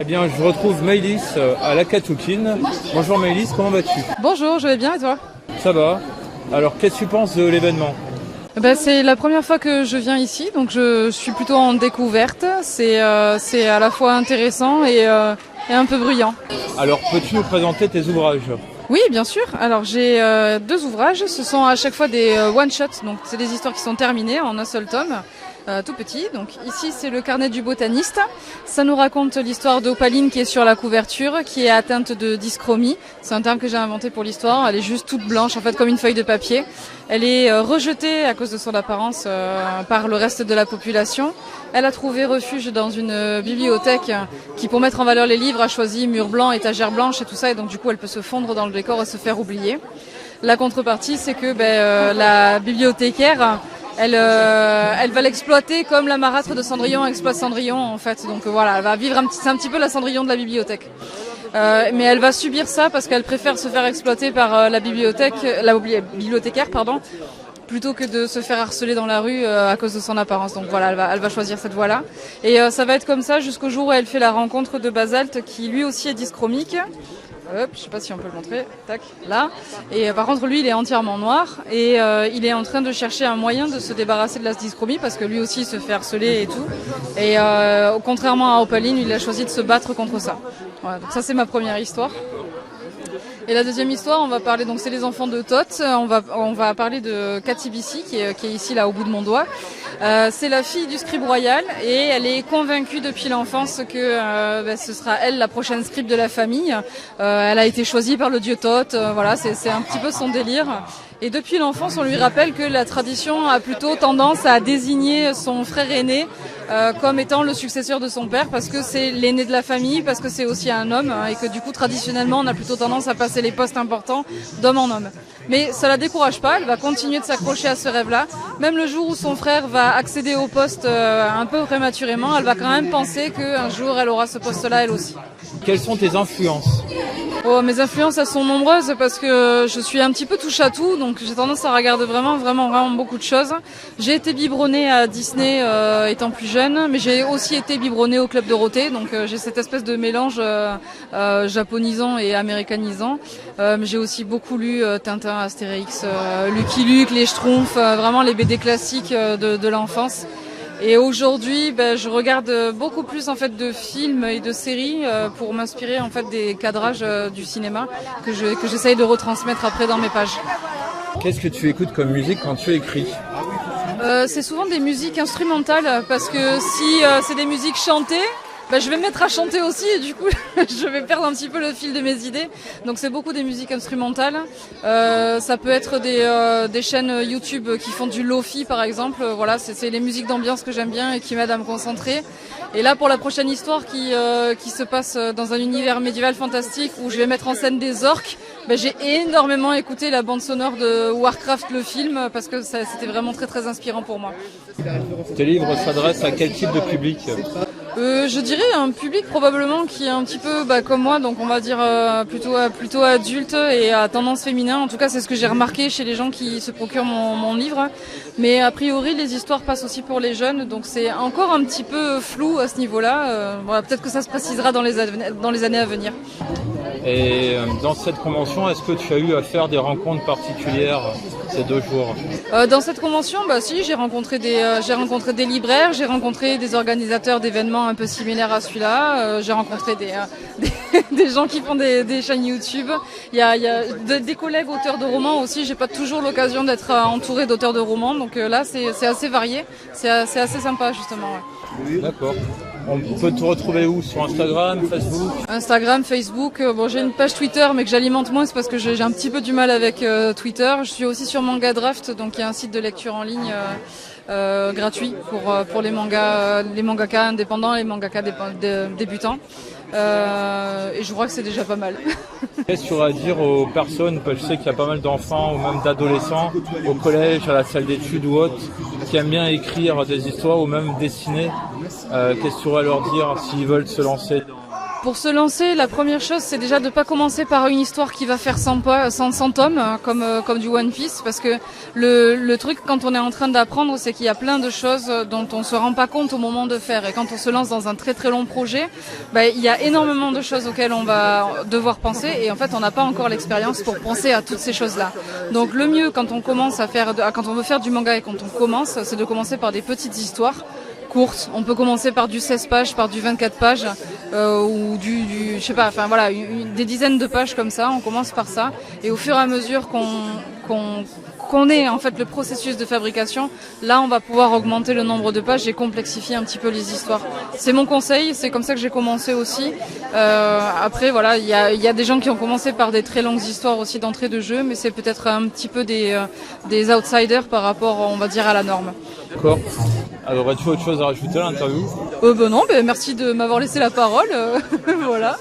bien, je retrouve Maëlys à l'Akatoukine. Bonjour Maëlys, comment vas-tu? Bonjour, je vais bien et toi? Ça va. Alors, qu'est-ce que tu penses de l'événement? C'est la première fois que je viens ici, donc je suis plutôt en découverte. C'est à la fois intéressant et un peu bruyant. Alors, peux-tu nous présenter tes ouvrages? Oui, bien sûr. Alors j'ai 2 ouvrages. Ce sont à chaque fois des one-shots, donc c'est des histoires qui sont terminées en un seul tome. Tout petit. Donc ici c'est le carnet du botaniste. Ça nous raconte l'histoire d'Opaline qui est sur la couverture, qui est atteinte de dyschromie. C'est un terme que j'ai inventé pour l'histoire. Elle est juste toute blanche, en fait comme une feuille de papier. Elle est rejetée à cause de son apparence par le reste de la population. Elle a trouvé refuge dans une bibliothèque qui, pour mettre en valeur les livres, a choisi mur blanc, étagère blanche et tout ça. Et donc du coup elle peut se fondre dans le décor et se faire oublier. La contrepartie c'est que la bibliothécaire elle va l'exploiter comme la marâtre de Cendrillon exploite Cendrillon en fait. Donc voilà, elle va vivre c'est un petit peu la Cendrillon de la bibliothèque. Mais elle va subir ça parce qu'elle préfère se faire exploiter par la bibliothécaire, plutôt que de se faire harceler dans la rue à cause de son apparence. Donc voilà, elle va choisir cette voie-là. Et ça va être comme ça jusqu'au jour où elle fait la rencontre de Basalte qui lui aussi est dyschromique. Hop, je sais pas si on peut le montrer, tac, là. Et par contre, lui, il est entièrement noir et il est en train de chercher un moyen de se débarrasser de la dyschromie parce que lui aussi il se fait harceler et tout. Et contrairement à Opaline, il a choisi de se battre contre ça. Voilà, donc ça c'est ma première histoire. Et la deuxième histoire, on va parler, donc c'est les enfants de Tot. On va parler de Cathy Bissy qui est ici là au bout de mon doigt. C'est la fille du scribe royal et elle est convaincue depuis l'enfance que ce sera elle la prochaine scribe de la famille. Elle a été choisie par le dieu Tot. Voilà, c'est un petit peu son délire. Et depuis l'enfance, on lui rappelle que la tradition a plutôt tendance à désigner son frère aîné comme étant le successeur de son père parce que c'est l'aîné de la famille, parce que c'est aussi un homme et que du coup traditionnellement on a plutôt tendance à passer les postes importants d'homme en homme. Mais ça la décourage pas, elle va continuer de s'accrocher à ce rêve-là. Même le jour où son frère va accéder au poste un peu prématurément, elle va quand même penser qu'un jour elle aura ce poste-là elle aussi. Quelles sont tes influences? Oh, mes influences elles sont nombreuses parce que je suis un petit peu touche à tout, donc j'ai tendance à regarder vraiment beaucoup de choses. J'ai été biberonnée à Disney étant plus jeune, mais j'ai aussi été biberonnée au Club Dorothée, donc j'ai cette espèce de mélange japonisant et américanisant. J'ai aussi beaucoup lu Tintin, Astérix, Lucky Luke, les Schtroumpfs, vraiment les BD classiques de l'enfance. Et aujourd'hui, je regarde beaucoup plus en fait de films et de séries pour m'inspirer en fait des cadrages du cinéma que j'essaye de retransmettre après dans mes pages. Qu'est-ce que tu écoutes comme musique quand tu écris? C'est souvent des musiques instrumentales parce que si c'est des musiques chantées, je vais me mettre à chanter aussi et du coup je vais perdre un petit peu le fil de mes idées. Donc c'est beaucoup des musiques instrumentales. Ça peut être des chaînes YouTube qui font du lo-fi par exemple. Voilà, c'est les musiques d'ambiance que j'aime bien et qui m'aident à me concentrer. Et là pour la prochaine histoire qui se passe dans un univers médiéval fantastique où je vais mettre en scène des orques, j'ai énormément écouté la bande sonore de Warcraft le film parce que c'était vraiment très inspirant pour moi. Tes livres s'adressent à quel type de public? Je dirais un public probablement qui est un petit peu comme moi, donc on va dire plutôt adulte et à tendance féminin. En tout cas, c'est ce que j'ai remarqué chez les gens qui se procurent mon livre. Mais a priori, les histoires passent aussi pour les jeunes, donc c'est encore un petit peu flou à ce niveau-là. Voilà, peut-être que ça se précisera dans les années à venir. Et dans cette convention, est-ce que tu as eu à faire des rencontres particulières ces 2 jours? Dans cette convention, si, j'ai rencontré des libraires, j'ai rencontré des organisateurs d'événements un peu similaires à celui-là, j'ai rencontré des gens qui font des chaînes YouTube. Il y a des collègues auteurs de romans aussi. J'ai pas toujours l'occasion d'être entourée d'auteurs de romans, donc là c'est assez varié, c'est assez sympa justement. Ouais. D'accord. On peut te retrouver où? Sur Instagram, Facebook? Instagram, Facebook. J'ai une page Twitter, mais que j'alimente moins, c'est parce que j'ai un petit peu du mal avec Twitter. Je suis aussi sur Manga Draft, donc il y a un site de lecture en ligne gratuit pour les mangaka indépendants, les mangaka débutants. Et je crois que c'est déjà pas mal. Qu'est-ce que tu aurais à dire aux personnes, je sais qu'il y a pas mal d'enfants ou même d'adolescents au collège, à la salle d'études ou autres, qui aiment bien écrire des histoires ou même dessiner. Qu'est-ce que tu aurais à leur dire s'ils veulent se lancer Pour se lancer, la première chose, c'est déjà de ne pas commencer par une histoire qui va faire 100 tomes, comme du One Piece, parce que le truc, quand on est en train d'apprendre, c'est qu'il y a plein de choses dont on se rend pas compte au moment de faire. Et quand on se lance dans un très très long projet, il y a énormément de choses auxquelles on va devoir penser, et en fait, on n'a pas encore l'expérience pour penser à toutes ces choses-là. Donc, le mieux, quand on commence quand on veut faire du manga et quand on commence, c'est de commencer par des petites histoires courtes. On peut commencer par du 16 pages, par du 24 pages, ou je sais pas, enfin voilà, des dizaines de pages comme ça. On commence par ça, et au fur et à mesure qu'on connaît en fait le processus de fabrication, là on va pouvoir augmenter le nombre de pages et complexifier un petit peu les histoires. C'est mon conseil, c'est comme ça que j'ai commencé aussi. Après voilà, il y a des gens qui ont commencé par des très longues histoires aussi d'entrée de jeu, mais c'est peut-être un petit peu des outsiders par rapport, on va dire, à la norme. D'accord. Alors, aurais-tu autre chose à rajouter à l'interview? Non, merci de m'avoir laissé la parole. Voilà.